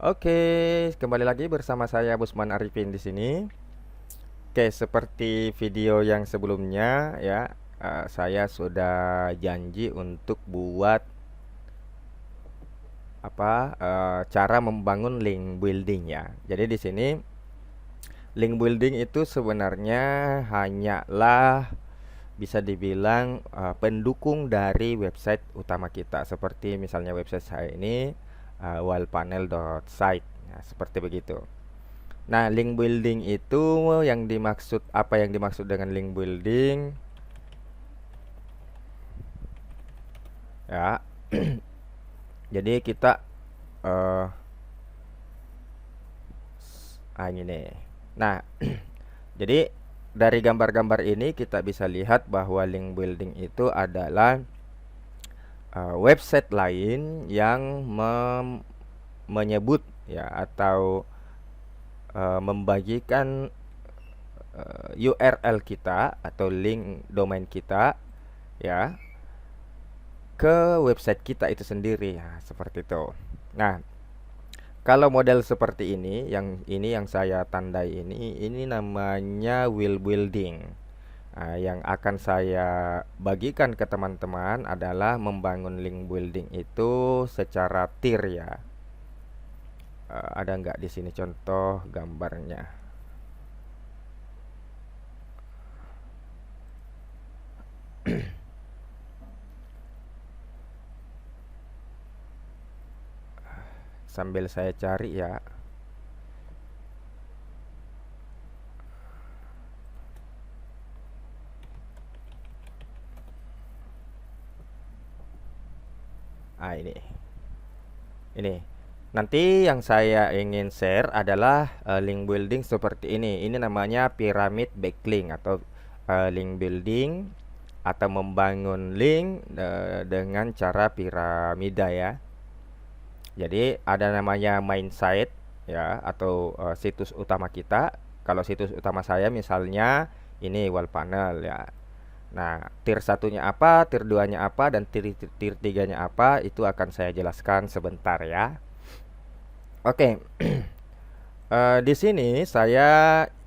Oke, kembali lagi bersama saya Busman Arifin di sini. Oke, seperti video yang sebelumnya ya, saya sudah janji untuk buat cara membangun link building ya. Jadi di sini link building itu sebenarnya hanyalah bisa dibilang pendukung dari website utama kita. Seperti misalnya website saya ini wallpanel.site. Ya, seperti begitu. Nah, link building itu apa yang dimaksud dengan link building? Ya, jadi kita eh ini nih. Nah, jadi dari gambar-gambar ini kita bisa lihat bahwa link building itu adalah website lain yang menyebut ya atau membagikan URL kita atau link domain kita ya ke website kita itu sendiri ya, seperti itu. Nah, kalau model seperti ini yang saya tandai ini namanya wheel building. Nah, yang akan saya bagikan ke teman-teman adalah membangun link building itu secara tier ya. Ada nggak di sini contoh gambarnya? Sambil saya cari ya. Ini. Ini. Nanti yang saya ingin share adalah link building seperti ini. Ini namanya pyramid backlink atau link building atau membangun link dengan cara piramida ya. Jadi ada namanya main site ya atau situs utama kita. Kalau situs utama saya misalnya ini wall panel ya. Nah, tier satunya apa, tier 2-nya apa, dan tier 3-nya apa, itu akan saya jelaskan sebentar ya. Oke, di sini saya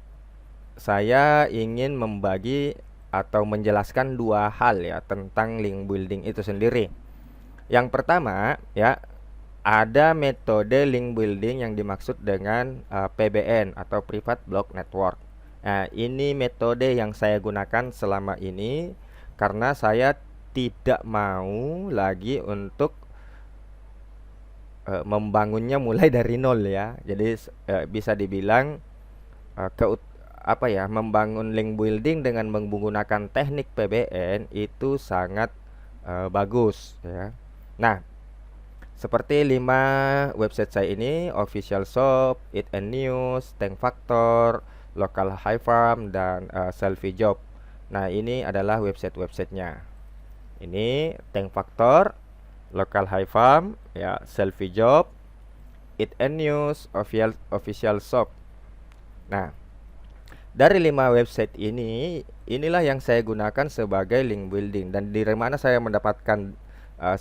ingin membagi atau menjelaskan dua hal ya tentang link building itu sendiri. Yang pertama ya, ada metode link building yang dimaksud dengan PBN atau Private Block Network. Nah, ini metode yang saya gunakan selama ini karena saya tidak mau lagi untuk membangunnya mulai dari nol ya. Jadi bisa dibilang eh, keut membangun link building dengan menggunakan teknik PBN itu sangat bagus ya. Nah, seperti 5 website saya ini, Official Shop, Eat and News, Tank Factor, Local High Farm, dan Selfie Job. Nah, ini adalah website-websitenya. Ini Tank Factor, Local High Farm, ya, Selfie Job, Eat and News, Official Shop. Nah, dari 5 website inilah yang saya gunakan sebagai link building. Dan dari mana saya mendapatkan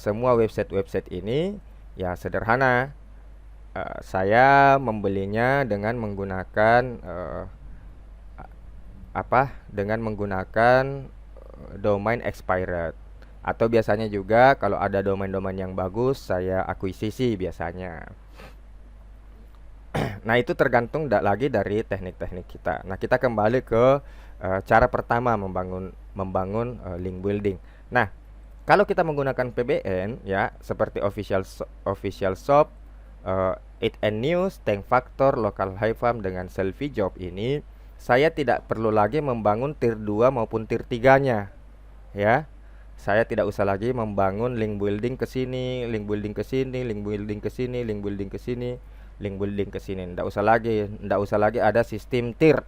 semua website-website ini? Ya sederhana, saya membelinya dengan menggunakan domain expired. Atau biasanya juga kalau ada domain-domain yang bagus, saya akuisisi biasanya. Nah, itu tergantung lagi dari teknik-teknik kita. Nah, kita kembali ke cara pertama membangun link building. Nah, kalau kita menggunakan PBN ya, seperti official shop, Eat and News, Tank Factor, Local High Farm dengan Selfie Job ini, saya tidak perlu lagi membangun tier 2 maupun tier 3-nya ya. Saya tidak usah lagi membangun link building ke sini, link building ke sini, link building ke sini, link building ke sini, link building ke sini. Tidak usah lagi ada sistem tier.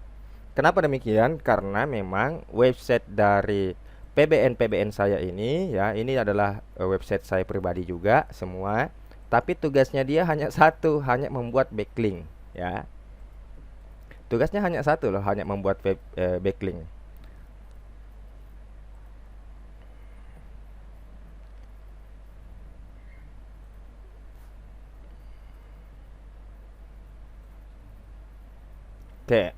Kenapa demikian? Karena memang website dari PBN saya ini ya, ini adalah website saya pribadi juga semua. Tapi tugasnya dia hanya satu, hanya membuat backlink ya. Tugasnya hanya satu loh, hanya membuat backlink. Oke.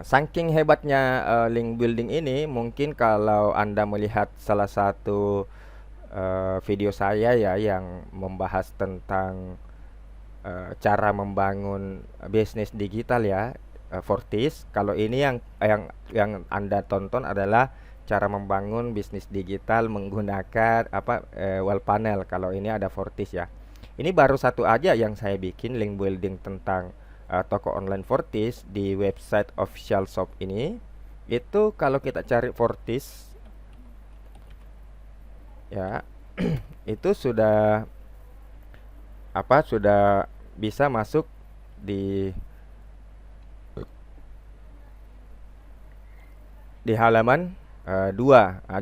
Saking hebatnya link building ini, mungkin kalau Anda melihat salah satu video saya ya yang membahas tentang cara membangun bisnis digital ya, Fortis. Kalau ini yang Anda tonton adalah cara membangun bisnis digital menggunakan wall panel. Kalau ini ada Fortis ya. Ini baru satu aja yang saya bikin link building tentang toko online Fortis di website official shop ini. Itu kalau kita cari Fortis ya, itu sudah bisa masuk di halaman 2.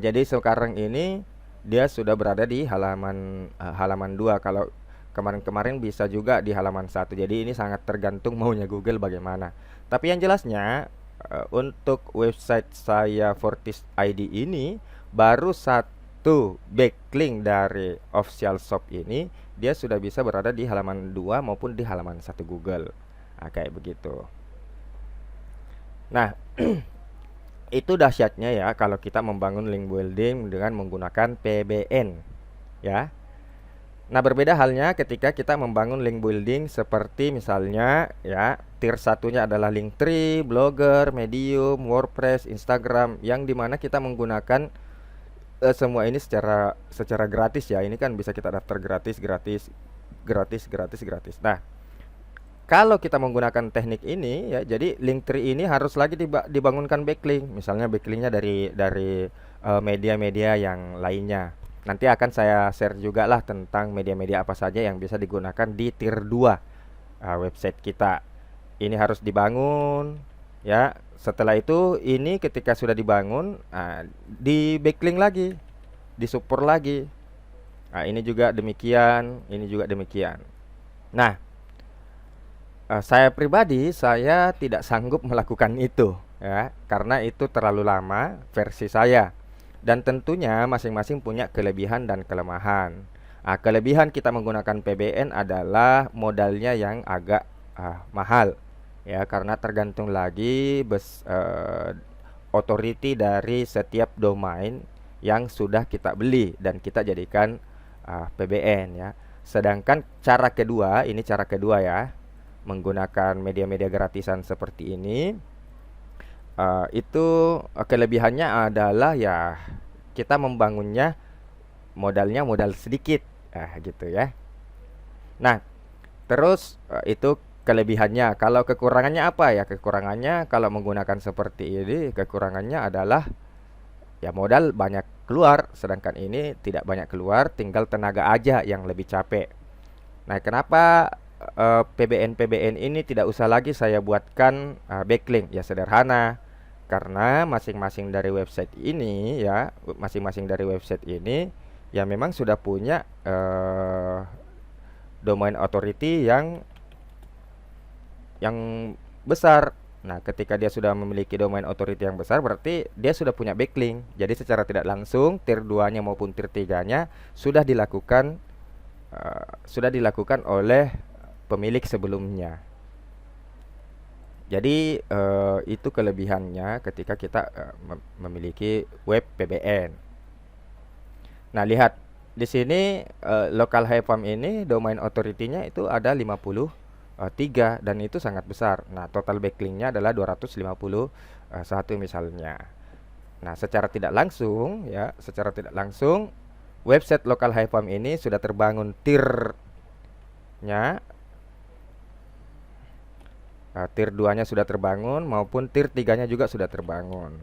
Jadi sekarang ini dia sudah berada di halaman 2. Kalau kemarin-kemarin bisa juga di halaman 1. Jadi ini sangat tergantung maunya Google bagaimana. Tapi yang jelasnya untuk website saya Fortis ID ini baru satu backlink dari official shop ini, dia sudah bisa berada di halaman 2 maupun di halaman 1 Google. Kayak begitu. Nah, itu dahsyatnya ya kalau kita membangun link building dengan menggunakan PBN ya. Nah, berbeda halnya ketika kita membangun link building seperti misalnya ya, tier satunya adalah Linktree, Blogger, Medium, WordPress, Instagram, yang dimana kita menggunakan semua ini secara gratis ya. Ini kan bisa kita daftar gratis. Nah, kalau kita menggunakan teknik ini ya, jadi Linktree ini harus lagi dibangunkan backlink. Misalnya backlinknya dari media-media yang lainnya. Nanti akan saya share juga lah tentang media-media apa saja yang bisa digunakan di tier 2 website kita. Ini harus dibangun ya. Setelah itu ini ketika sudah dibangun, di backlink lagi, disupport lagi. Ini juga demikian, ini juga demikian. Nah, saya pribadi saya tidak sanggup melakukan itu ya, karena itu terlalu lama versi saya. Dan tentunya masing-masing punya kelebihan dan kelemahan. Kelebihan kita menggunakan PBN adalah modalnya yang agak mahal ya, karena tergantung lagi authority dari setiap domain yang sudah kita beli dan kita jadikan PBN ya. Sedangkan cara kedua, ini cara kedua ya, menggunakan media-media gratisan seperti ini, itu kelebihannya adalah ya kita membangunnya modalnya modal sedikit gitu ya. Nah, terus itu kelebihannya. Kalau kekurangannya apa ya? Kekurangannya kalau menggunakan seperti ini, kekurangannya adalah ya modal banyak keluar, sedangkan ini tidak banyak keluar, tinggal tenaga aja yang lebih capek. Nah, kenapa PBN ini tidak usah lagi saya buatkan backlink? Ya sederhana, karena masing-masing dari website ini ya, ya memang sudah punya domain authority yang besar. Nah, ketika dia sudah memiliki domain authority yang besar, berarti dia sudah punya backlink. Jadi secara tidak langsung tier 2-nya maupun tier 3-nya sudah dilakukan oleh pemilik sebelumnya. Jadi itu kelebihannya ketika kita memiliki web PBN. Nah, lihat di sini local farm ini domain authority-nya itu ada 53 dan itu sangat besar. Nah, total backlinknya adalah 251 misalnya. Nah, secara tidak langsung website local farm ini sudah terbangun tier-nya, tier 2-nya sudah terbangun maupun tier 3-nya juga sudah terbangun.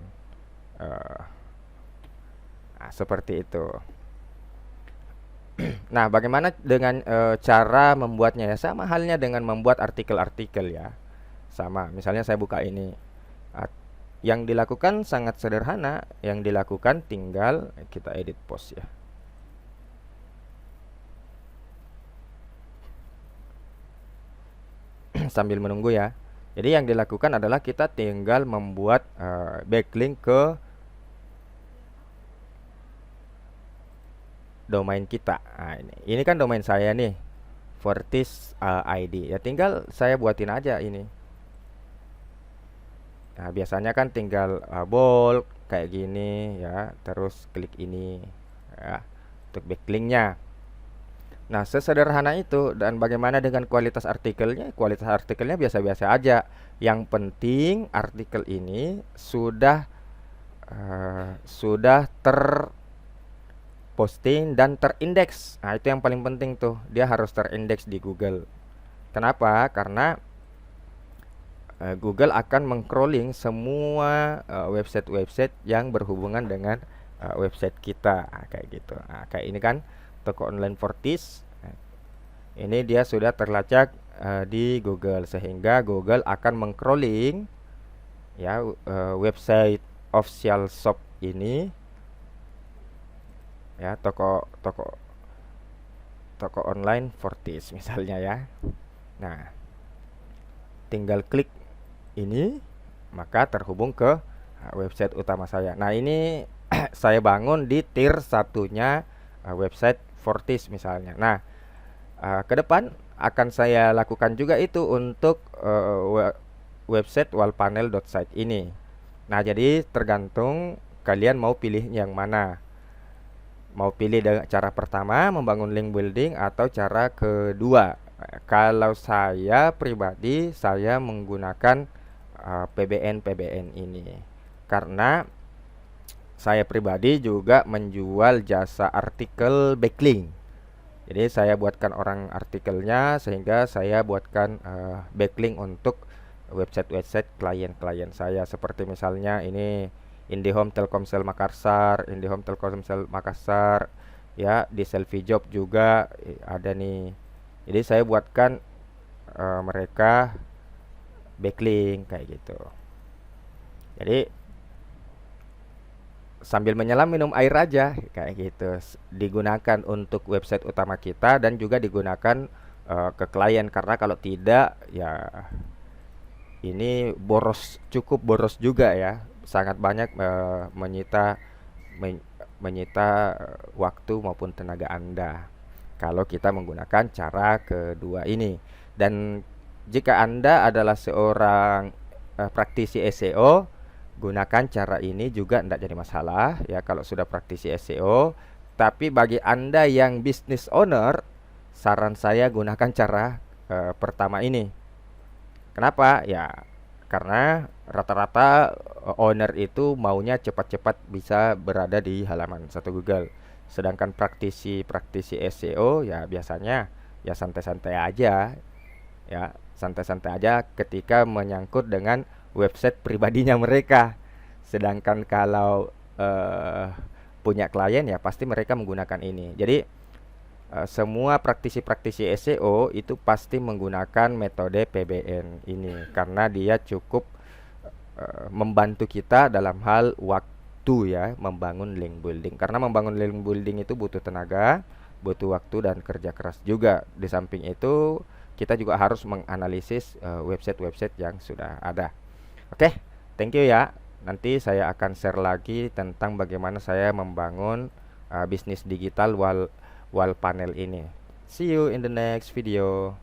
Seperti itu. Nah, bagaimana dengan cara membuatnya ya? Sama halnya dengan membuat artikel-artikel ya. Sama, misalnya saya buka ini. Yang dilakukan sangat sederhana, yang dilakukan tinggal kita edit post ya. Sambil menunggu ya. Jadi yang dilakukan adalah kita tinggal membuat backlink ke domain kita. Ini kan domain saya nih, Fortis ID. Ya tinggal saya buatin aja ini. Nah, biasanya kan tinggal bold kayak gini ya, terus klik ini ya untuk backlinknya. Nah, sesederhana itu. Dan bagaimana dengan kualitas artikelnya? Kualitas artikelnya biasa-biasa aja. Yang penting artikel ini sudah terposting dan terindeks. Nah, itu yang paling penting tuh. Dia harus terindeks di Google. Kenapa? Karena Google akan meng-crawling semua website-website yang berhubungan dengan website kita. Nah, kayak gitu. Nah, kayak ini kan toko online Fortis. Nah, ini dia sudah terlacak di Google, sehingga Google akan meng-crawling ya website official shop ini ya, toko toko toko online Fortis misalnya ya. Nah, tinggal klik ini maka terhubung ke website utama saya. Nah, ini saya bangun di tier satunya website Fortis misalnya. Nah, ke depan akan saya lakukan juga itu untuk website wallpanel.site ini. Nah, jadi tergantung kalian mau pilih yang mana. Mau pilih dengan cara pertama membangun link building atau cara kedua. Kalau saya pribadi, saya menggunakan PBN ini karena saya pribadi juga menjual jasa artikel backlink. Jadi saya buatkan orang artikelnya, sehingga saya buatkan backlink untuk website-website klien-klien saya, seperti misalnya ini IndiHome Telkomsel Makassar, IndiHome Telkomsel Makassar ya, di Selfie Job juga ada nih. Jadi saya buatkan mereka backlink kayak gitu. Jadi sambil menyelam minum air aja kayak gitu. Digunakan untuk website utama kita dan juga digunakan ke klien, karena kalau tidak ya ini cukup boros juga ya. Sangat banyak menyita waktu maupun tenaga Anda kalau kita menggunakan cara kedua ini. Dan jika Anda adalah seorang praktisi SEO, gunakan cara ini juga tidak jadi masalah ya kalau sudah praktisi SEO. Tapi bagi Anda yang business owner, saran saya gunakan cara pertama ini. Kenapa? Ya karena rata-rata owner itu maunya cepat-cepat bisa berada di halaman satu Google. Sedangkan praktisi SEO ya biasanya ya santai-santai aja ya, santai-santai aja ketika menyangkut dengan website pribadinya mereka. Sedangkan kalau punya klien ya pasti mereka menggunakan ini. Jadi semua praktisi-praktisi SEO itu pasti menggunakan metode PBN ini karena dia cukup membantu kita dalam hal waktu ya, membangun link building. Karena membangun link building itu butuh tenaga, butuh waktu dan kerja keras juga. Di samping itu kita juga harus menganalisis website-website yang sudah ada. Oke, thank you ya. Nanti saya akan share lagi tentang bagaimana saya membangun bisnis digital wall panel ini. See you in the next video.